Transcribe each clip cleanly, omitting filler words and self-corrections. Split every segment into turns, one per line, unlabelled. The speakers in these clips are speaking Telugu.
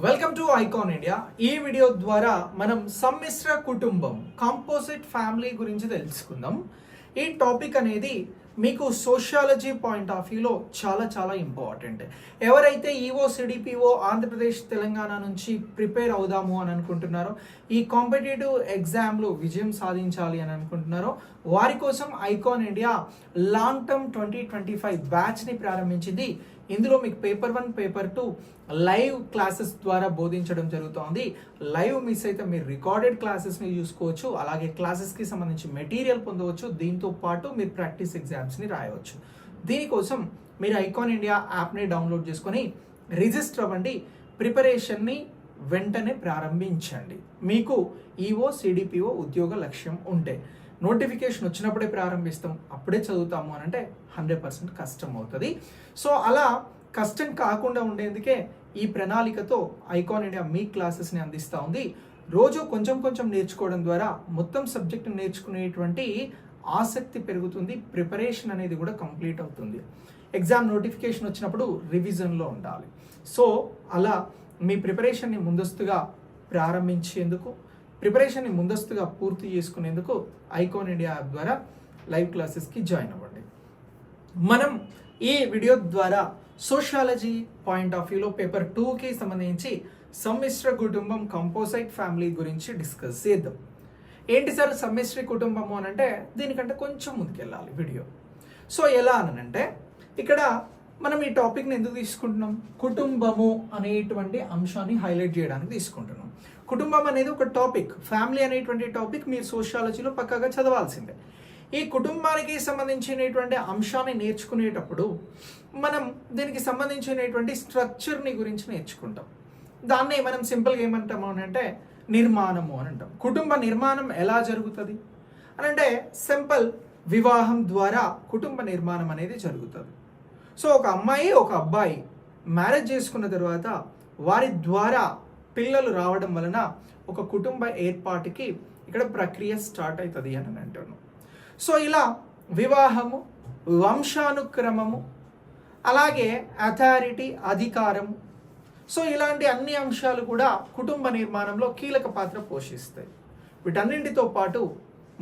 Welcome to icon India. ఈ వీడియో ద్వారా మనం సమ్మిశ్ర కుటుంబం కాంపోజిట్ ఫ్యామిలీ గురించి తెలుసుకుందాం. ఈ టాపిక్ అనేది మీకు సోషియాలజీ పాయింట్ ఆఫ్ వ్యూలో చాలా చాలా ఇంపార్టెంట్. ఎవరైతే ఈఓ సిడిపిఓ ఆంధ్రప్రదేశ్ తెలంగాణ నుంచి ప్రిపేర్ అవుదాము అని అనుకుంటున్నారో, ఈ కాంపిటేటివ్ ఎగ్జామ్లో విజయం సాధించాలి అని అనుకుంటున్నారో వారి కోసం ఐకాన్ ఇండియా లాంగ్ టర్మ్ 2025 బ్యాచ్ని ప్రారంభించింది. ఇందులో మీకు పేపర్ 1 పేపర్ 2 లైవ్ క్లాసెస్ ద్వారా బోధించడం జరుగుతోంది. లైవ్ మిస్ అయితే మీరు రికార్డెడ్ క్లాసెస్ని చూసుకోవచ్చు, అలాగే క్లాసెస్కి సంబంధించి మెటీరియల్ పొందవచ్చు. దీంతో పాటు మీరు ప్రాక్టీస్ ఎగ్జామ్స్ని రాయవచ్చు. దీనికోసం మీరు ఐకాన్ ఇండియా యాప్ని డౌన్లోడ్ చేసుకొని రిజిస్టర్ అవ్వండి. ప్రిపరేషన్ని వెంటనే ప్రారంభించండి. మీకు ఈఓ సిడిపిఓ ఉద్యోగ లక్ష్యం ఉంటే నోటిఫికేషన్ వచ్చినప్పుడే ప్రారంభిస్తాం, అప్పుడే చదువుతాము అని అంటే 100% కష్టం అవుతుంది. సో అలా కష్టం కాకుండా ఉండేందుకే ఈ ప్రణాళికతో ఐకాన్ ఇండియా మీ క్లాసెస్ని అందిస్తూ ఉంది. రోజు కొంచెం కొంచెం నేర్చుకోవడం ద్వారా మొత్తం సబ్జెక్ట్ నేర్చుకునేటువంటి ఆసక్తి పెరుగుతుంది. ప్రిపరేషన్ అనేది కూడా కంప్లీట్ అవుతుంది. ఎగ్జామ్ నోటిఫికేషన్ వచ్చినప్పుడు రివిజన్లో ఉండాలి. సో అలా మీ ప్రిపరేషన్ని ముందస్తుగా ప్రారంభించేందుకు, ప్రిపరేషన్ని ముందస్తుగా పూర్తి చేసుకునేందుకు ఐకాన్ ఇండియా యాప్ ద్వారా లైవ్ క్లాసెస్కి జాయిన్ అవ్వండి. మనం ఈ వీడియో ద్వారా సోషియాలజీ పాయింట్ ఆఫ్ వ్యూలో పేపర్ 2కి సంబంధించి సమ్మిశ్ర కుటుంబం కంపోజిట్ ఫ్యామిలీ గురించి డిస్కస్ చేద్దాం. ఏంటి సార్ సమ్మిశ్ర కుటుంబము అని అంటే, దీనికంటే కొంచెం ముందుకెళ్ళాలి వీడియో. సో ఎలా అనంటే, ఇక్కడ మనం ఈ టాపిక్ని ఎందుకు తీసుకుంటున్నాం? కుటుంబము అనేటువంటి అంశాన్ని హైలైట్ చేయడానికి తీసుకుంటున్నాం. కుటుంబం అనేది ఒక టాపిక్, ఫ్యామిలీ అనేటువంటి టాపిక్ మీరు సోషియాలజీలో పక్కాగా చదవాల్సిందే. ఈ కుటుంబానికి సంబంధించినటువంటి అంశాన్ని నేర్చుకునేటప్పుడు మనం దీనికి సంబంధించినటువంటి స్ట్రక్చర్ని గురించి నేర్చుకుంటాం. దాన్ని మనం సింపుల్గా ఏమంటాము అని అంటే నిర్మాణము అని అంటాం. కుటుంబ నిర్మాణం ఎలా జరుగుతుంది అని అంటే సింపుల్, వివాహం ద్వారా కుటుంబ నిర్మాణం అనేది జరుగుతుంది. సో ఒక అమ్మాయి ఒక అబ్బాయి మ్యారేజ్ చేసుకున్న తర్వాత వారి ద్వారా పిల్లలు రావడం వలన ఒక కుటుంబ ఏర్పాటుకి ఇక్కడ ప్రక్రియ స్టార్ట్ అవుతుంది అని అంటున్నాను. సో ఇలా వివాహము, వంశానుక్రమము, అలాగే అథారిటీ, అధికారము, సో ఇలాంటి అన్ని అంశాలు కూడా కుటుంబ నిర్మాణంలో కీలక పాత్ర పోషిస్తాయి. వీటన్నింటితో పాటు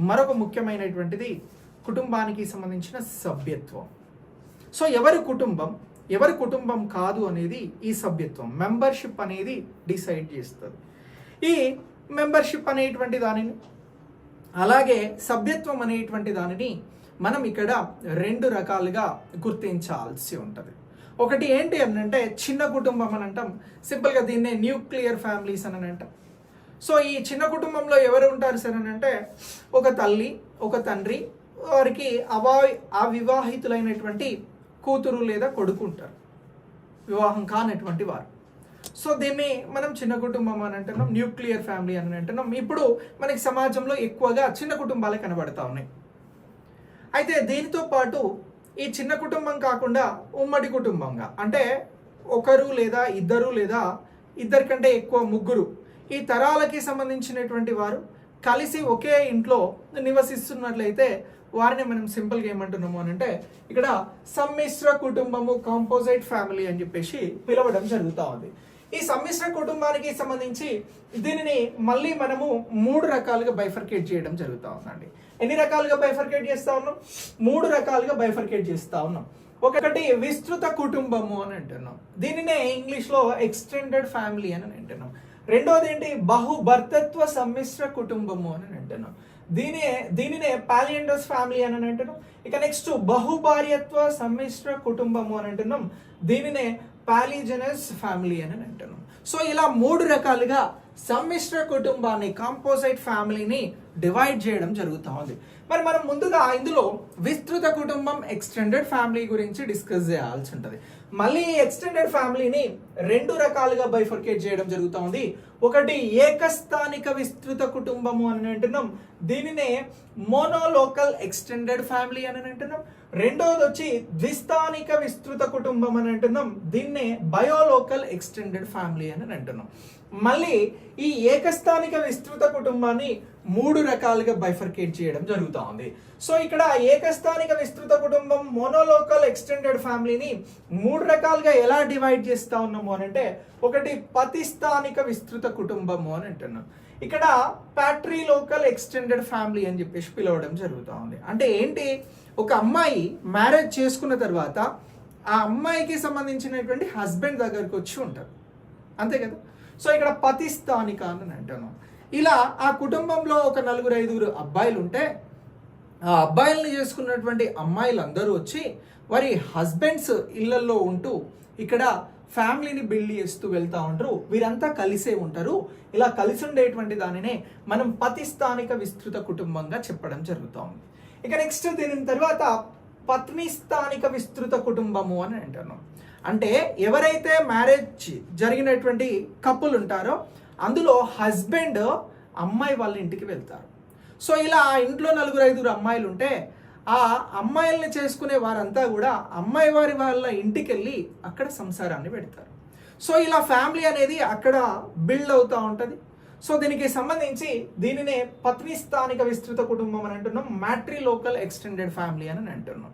మరొక ముఖ్యమైనటువంటిది కుటుంబానికి సంబంధించిన సభ్యత్వం. సో ఎవరి కుటుంబం కాదు అనేది ఈ సభ్యత్వం, మెంబర్షిప్ అనేది డిసైడ్ చేస్తుంది. ఈ మెంబర్షిప్ అనేటువంటి దానిని, అలాగే సభ్యత్వం అనేటువంటి దానిని మనం ఇక్కడ 2 రకాలుగా గుర్తించాల్సి ఉంటుంది. ఒకటి ఏంటి అని అంటే చిన్న కుటుంబం అని అంటాం. సింపుల్గా దీన్నే న్యూక్లియర్ ఫ్యామిలీస్ అని అంటాం. సో ఈ చిన్న కుటుంబంలో ఎవరు ఉంటారు సార్ అని అంటే ఒక తల్లి, ఒక తండ్రి, వారికి అవివాహితులైనటువంటి కూతురు లేదా కొడుకు ఉంటారు, వివాహం కానటువంటి వారు. సో దీన్ని మనం చిన్న కుటుంబం అని అంటున్నాం, న్యూక్లియర్ ఫ్యామిలీ అని అంటున్నాం. ఇప్పుడు మనకి సమాజంలో ఎక్కువగా చిన్న కుటుంబాలే కనబడతా ఉన్నాయి. అయితే దీనితో పాటు ఈ చిన్న కుటుంబం కాకుండా ఉమ్మడి కుటుంబంగా, అంటే ఒకరు లేదా ఇద్దరు లేదా ఇద్దరికంటే ఎక్కువ ముగ్గురు, ఈ తరాలకి సంబంధించినటువంటి వారు కలిసి ఒకే ఇంట్లో నివసిస్తున్నట్లయితే వారిని మనం సింపుల్గా ఏమంటున్నాము అని అంటే ఇక్కడ సమ్మిశ్ర కుటుంబము, కాంపోజిట్ ఫ్యామిలీ అని చెప్పేసి పిలవడం జరుగుతూ ఉంది. ఈ సమ్మిశ్ర కుటుంబానికి సంబంధించి దీనిని మళ్ళీ మనము 3 రకాలుగా బైఫర్కేట్ చేయడం జరుగుతూ ఉందండి. ఎన్ని రకాలుగా బైఫర్కేట్ చేస్తూ ఉన్నాం? 3 రకాలుగా బైఫర్కేట్ చేస్తూ ఉన్నాం. ఒకటి విస్తృత కుటుంబము అని అంటున్నాం, దీనినే ఇంగ్లీష్లో ఎక్స్టెండెడ్ ఫ్యామిలీ అని అంటున్నాం. రెండోది ఏంటి? బహుభర్తత్వ సమ్మిశ్ర కుటుంబము అని అంటున్నాం, దీనినే పాలియండస్ ఫ్యామిలీ అని అంటున్నాం. ఇక నెక్స్ట్ బహుభార్యత్వ సమ్మిశ్ర కుటుంబము అని అంటున్నాం, దీనినే పాలిజెనస్ ఫ్యామిలీ అని అంటున్నాం. సో ఇలా 3 రకాలుగా సమ్మిశ్ర కుటుంబాన్ని, కాంపోజిట్ ఫ్యామిలీని డివైడ్ చేయడం జరుగుతూ ఉంది. మరి మనం ముందుగా ఇందులో విస్తృత కుటుంబం, ఎక్స్టెండెడ్ ఫ్యామిలీ గురించి డిస్కస్ చేయాల్సి ఉంటుంది. మళ్ళీ ఎక్స్టెండెడ్ ఫ్యామిలీని 2 రకాలుగా బైఫర్కేట్ చేయడం జరుగుతూ ఉంది. ఒకటి ఏకస్థానిక విస్తృత కుటుంబము అని అంటున్నాం, దీనినే మోనోలోకల్ ఎక్స్టెండెడ్ ఫ్యామిలీ అని అంటున్నాం. రెండోది వచ్చి ద్విస్థానిక విస్తృత కుటుంబం అని అంటున్నాం, దీన్నే బయోలోకల్ ఎక్స్టెండెడ్ ఫ్యామిలీ అని అంటున్నాం. మళ్ళీ ఈ ఏకస్థానిక విస్తృత కుటుంబాన్ని 3 రకాలుగా బైఫర్కేట్ చేయడం జరుగుతూ ఉంది. సో ఇక్కడ ఏకస్థానిక విస్తృత కుటుంబం, మోనోలోకల్ ఎక్స్టెండెడ్ ఫ్యామిలీని 3 రకాలుగా ఎలా డివైడ్ చేస్తా ఉన్నాము అని అంటే ఒకటి పతిస్థానిక విస్తృత కుటుంబము అని అంటున్నాం. ఇక్కడ ప్యాట్రీ లోకల్ ఎక్స్టెండెడ్ ఫ్యామిలీ అని చెప్పేసి పిలవడం జరుగుతూ ఉంది. అంటే ఏంటి, ఒక అమ్మాయి మ్యారేజ్ చేసుకున్న తర్వాత ఆ అమ్మాయికి సంబంధించినటువంటి హస్బెండ్ దగ్గరికి వచ్చి ఉంటారు, అంతే కదా. సో ఇక్కడ పతిస్థానిక అని అంటున్నాం. ఇలా ఆ కుటుంబంలో ఒక 4-5 అబ్బాయిలు ఉంటే ఆ అబ్బాయిల్ని చేసుకున్నటువంటి అమ్మాయిలందరూ వచ్చి వారి హస్బెండ్స్ ఇళ్లలో ఉంటూ ఇక్కడ ఫ్యామిలీని బిల్డ్ చేస్తూ వెళ్తూ ఉంటారు. వీరంతా కలిసే ఉంటారు. ఇలా కలిసి ఉండేటువంటి దానినే మనం పతిస్థానిక విస్తృత కుటుంబంగా చెప్పడం జరుగుతూ ఉంది. ఇక నెక్స్ట్ దీని తర్వాత పత్ని స్థానిక విస్తృత కుటుంబము అని అంటున్నాం. అంటే ఎవరైతే మ్యారేజ్ జరిగినటువంటి కపుల్ ఉంటారో అందులో హస్బెండ్ అమ్మాయి వాళ్ళ ఇంటికి వెళ్తారు. సో ఇలా ఆ ఇంట్లో 4-5 అమ్మాయిలు ఉంటే ఆ అమ్మాయిల్ని చేసుకునే వారంతా కూడా అమ్మాయి వారి వాళ్ళ ఇంటికి వెళ్ళి అక్కడ సంసారాన్ని పెడతారు. సో ఇలా ఫ్యామిలీ అనేది అక్కడ బిల్డ్ అవుతూ ఉంటుంది. సో దీనికి సంబంధించి దీనినే పత్ని స్థానిక విస్తృత కుటుంబం అని అంటున్నాం, మ్యాట్రీ లోకల్ ఎక్స్టెండెడ్ ఫ్యామిలీ అని అంటున్నాం.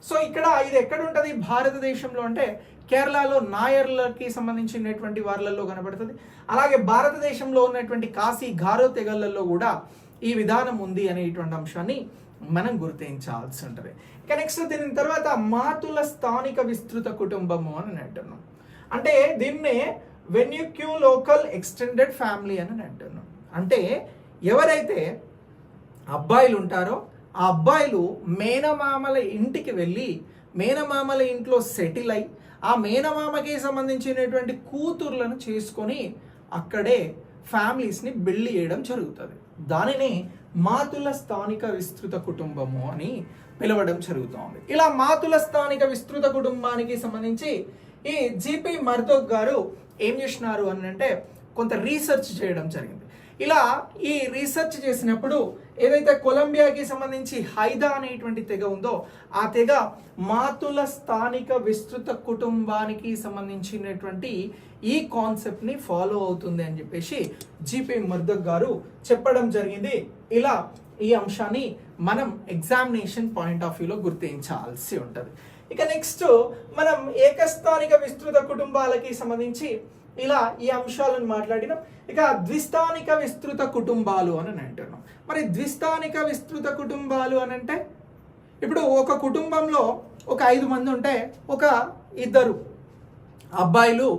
సో ఇక్కడ ఇది ఎక్కడ ఉంటుంది భారతదేశంలో అంటే కేరళలో నాయర్లకి సంబంధించినటువంటి వాళ్ళల్లో కనబడుతుంది. అలాగే భారతదేశంలో ఉన్నటువంటి కాశీ గారో తెగలలో కూడా ఈ విధానం ఉంది అనేటువంటి అంశాన్ని మనం గుర్తించాల్సి ఉంటుంది. ఇక నెక్స్ట్ దీని తర్వాత మాతుల స్థానిక విస్తృత కుటుంబము అని అంటున్నాం. అంటే దీన్నే వెన్యూక్యూ లోకల్ ఎక్స్టెండెడ్ ఫ్యామిలీ అని అంటున్నాం. అంటే ఎవరైతే అబ్బాయిలు ఉంటారో ఆ అబ్బాయిలు మేనమామల ఇంటికి వెళ్ళి మేనమామల ఇంట్లో సెటిల్ అయి ఆ మేనమామకి సంబంధించినటువంటి కూతుర్లను చేసుకొని అక్కడే ఫ్యామిలీస్ని బిల్డ్ చేయడం జరుగుతుంది. దానిని మాతుల స్థానిక విస్తృత కుటుంబము అని పిలవడం జరుగుతుంది. ఇలా మాతుల స్థానిక విస్తృత కుటుంబానికి సంబంధించి ఈ జిపి మర్దోక్ గారు ఏం చేసినారు అని అంటే కొంత రీసెర్చ్ చేయడం జరిగింది. ఇలా ఈ రీసెర్చ్ చేసినప్పుడు ఏదైతే కొలంబియాకి సంబంధించి హైదా అనేటువంటి తెగ ఉందో ఆ తెగ మాతుల స్థానిక విస్తృత కుటుంబానికి సంబంధించినటువంటి ఈ కాన్సెప్ట్ని ఫాలో అవుతుంది అని చెప్పేసి జిపి మర్దోక్ గారు చెప్పడం జరిగింది. ఇలా ఈ అంశాన్ని మనం ఎగ్జామినేషన్ పాయింట్ ఆఫ్ వ్యూలో గుర్తించాల్సి ఉంటుంది. ఇక నెక్స్ట్ మనం ఏకస్థానిక విస్తృత కుటుంబాలకి సంబంధించి ఇలా ఈ అంశాలను మాట్లాడినాం. ఇక ద్విస్థానిక విస్తృత కుటుంబాలు అని అంటున్నాం. మరి ద్విస్థానిక విస్తృత కుటుంబాలు అని అంటే ఇప్పుడు ఒక కుటుంబంలో ఒక 5 మంది ఉంటే ఒక 2 అబ్బాయిలు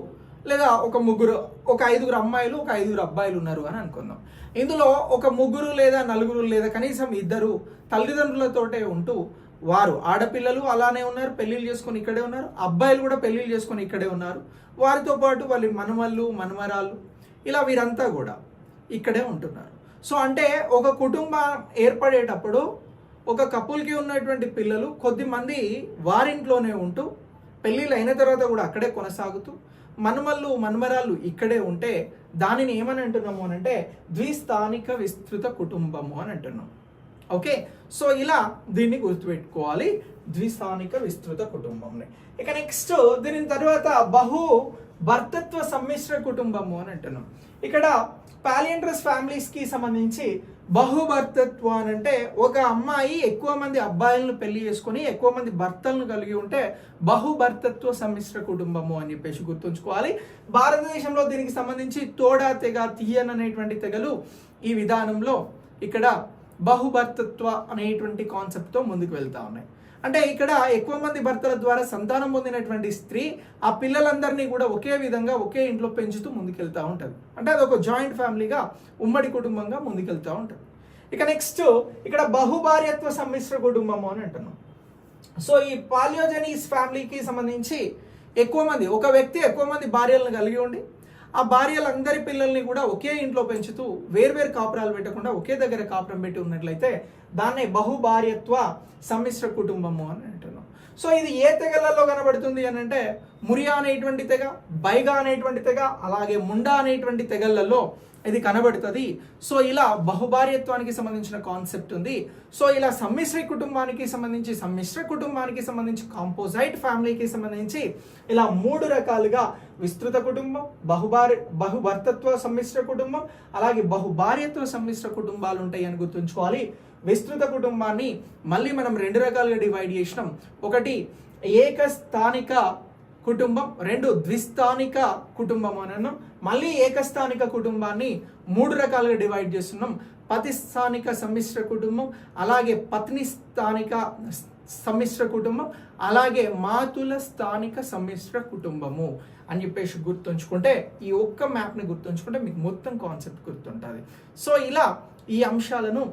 లేదా ఒక 3 ఒక 5 అమ్మాయిలు ఒక 5 అబ్బాయిలు ఉన్నారు అని అనుకుందాం. ఇందులో ఒక 3 లేదా 4 లేదా కనీసం 2 తల్లిదండ్రులతోటే ఉంటూ వారు ఆడపిల్లలు అలానే ఉన్నారు, పెళ్లిళ్ళు చేసుకొని ఇక్కడే ఉన్నారు, అబ్బాయిలు కూడా పెళ్లిళ్ళు చేసుకొని ఇక్కడే ఉన్నారు, వారితో పాటు వాళ్ళ మనవళ్ళు మనమరాళ్ళు ఇలా వీరంతా కూడా ఇక్కడే ఉంటున్నారు. సో అంటే ఒక కుటుంబం ఏర్పడేటప్పుడు ఒక కపుల్కి ఉన్నటువంటి పిల్లలు కొద్దిమంది వారింట్లోనే ఉంటూ పెళ్ళిళ్ళు అయిన తర్వాత కూడా అక్కడే కొనసాగుతూ మనమళ్ళు మనమరాళ్ళు ఇక్కడే ఉంటే దానిని ఏమని అంటున్నాము అని అంటే ద్విస్థానిక విస్తృత కుటుంబము అని అంటున్నాం. ఓకే, సో ఇలా దీన్ని గుర్తుపెట్టుకోవాలి, ద్విస్థానిక విస్తృత కుటుంబంని. ఇక నెక్స్ట్ దీని తర్వాత బహు భర్తత్వ సమ్మిశ్ర కుటుంబము అని అంటున్నాం. ఇక్కడ పాలియండ్రస్ ఫ్యామిలీస్కి సంబంధించి బహుభర్తత్వం అని అంటే ఒక అమ్మాయి ఎక్కువ మంది అబ్బాయిలను పెళ్లి చేసుకొని ఎక్కువ మంది భర్తలను కలిగి ఉంటే బహుభర్తత్వ సమ్మిశ్ర కుటుంబము అని చెప్పేసి గుర్తుంచుకోవాలి. భారతదేశంలో దీనికి సంబంధించి తోడా తెగ, తీయన్ అనేటువంటి తెగలు ఈ విధానంలో ఇక్కడ బహుభర్తత్వ అనేటువంటి కాన్సెప్ట్తో ముందుకు వెళ్తా ఉన్నాయి. అంటే ఇక్కడ ఎక్కువ మంది భర్తల ద్వారా సంతానం పొందినటువంటి స్త్రీ ఆ పిల్లలందరినీ కూడా ఒకే విధంగా ఒకే ఇంట్లో పెంచుతూ ముందుకెళ్తూ ఉంటుంది. అంటే అది ఒక జాయింట్ ఫ్యామిలీగా ఉమ్మడి కుటుంబంగా ముందుకెళ్తూ ఉంటుంది. ఇక నెక్స్ట్ ఇక్కడ బహుభార్యత్వ సమ్మిశ్ర కుటుంబము అని అంటున్నాం. సో ఈ పాలియోజెనీస్ ఫ్యామిలీకి సంబంధించి ఎక్కువ మంది ఒక వ్యక్తి ఎక్కువ మంది భార్యలను కలిగి ఉండి ఆ భార్యలందరి పిల్లల్ని కూడా ఒకే ఇంట్లో పెంచుతూ వేర్వేరు కాపురాలు పెట్టకుండా ఒకే దగ్గర కాపురం పెట్టి ఉన్నట్లయితే దాన్నే బహుభార్యత్వ సమ్మిశ్ర కుటుంబము అని అంటున్నాం. సో ఇది ఏ తెగలలో కనబడుతుంది అని అంటే మురియా అనేటువంటి తెగ, బైగా అనేటువంటి తెగ, అలాగే ముండా అనేటువంటి తెగలలో ఇది కనబడుతుంది. సో ఇలా బహుభార్యత్వానికి సంబంధించిన కాన్సెప్ట్ ఉంది. సో ఇలా సమ్మిశ్ర కుటుంబానికి సంబంధించి కాంపోజైట్ ఫ్యామిలీకి సంబంధించి ఇలా 3 రకాలుగా విస్తృత కుటుంబం, బహుభర్తత్వ సమ్మిశ్ర కుటుంబం, అలాగే బహుభార్యత్వ సమ్మిశ్ర కుటుంబాలు ఉంటాయి అని గుర్తుంచుకోవాలి. విస్తృత కుటుంబాన్ని మళ్ళీ మనం 2 రకాలుగా డివైడ్ చేసినాం. ఒకటి ఏకస్థానిక కుటుంబం, 2 ద్విస్థానిక కుటుంబం అన్నాం. మళ్ళీ ఏకస్థానిక కుటుంబాన్ని 3 రకాలుగా డివైడ్ చేస్తున్నాం. పతిస్థానిక సమ్మిశ్ర కుటుంబం, అలాగే పత్ని స్థానిక సమ్మిశ్ర కుటుంబం, అలాగే మాతుల స్థానిక సమ్మిశ్ర కుటుంబము అని చెప్పేసి గుర్తుంచుకుంటే, ఈ ఒక్క మ్యాప్ని గుర్తుంచుకుంటే మీకు మొత్తం కాన్సెప్ట్ గుర్తుంటుంది. సో ఇలా ఈ అంశాలను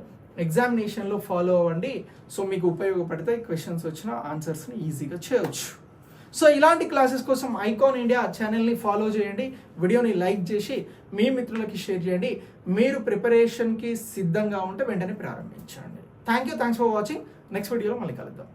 ఎగ్జామినేషన్లో ఫాలో అవ్వండి. సో మీకు ఉపయోగపడితే క్వశ్చన్స్ వచ్చిన ఆన్సర్స్ని ఈజీగా చేయవచ్చు. సో ఇలాంటి క్లాసెస్ కోసం ఐకాన్ ఇండియా ఛానల్ని ఫాలో చేయండి, వీడియోని లైక్ చేసి మీ మిత్రులకి షేర్ చేయండి. మీరు ప్రిపరేషన్కి సిద్ధంగా ఉంటే వెంటనే ప్రారంభించండి. Thanks for watching. నెక్స్ట్ వీడియోలో మళ్ళీ కలుద్దాం.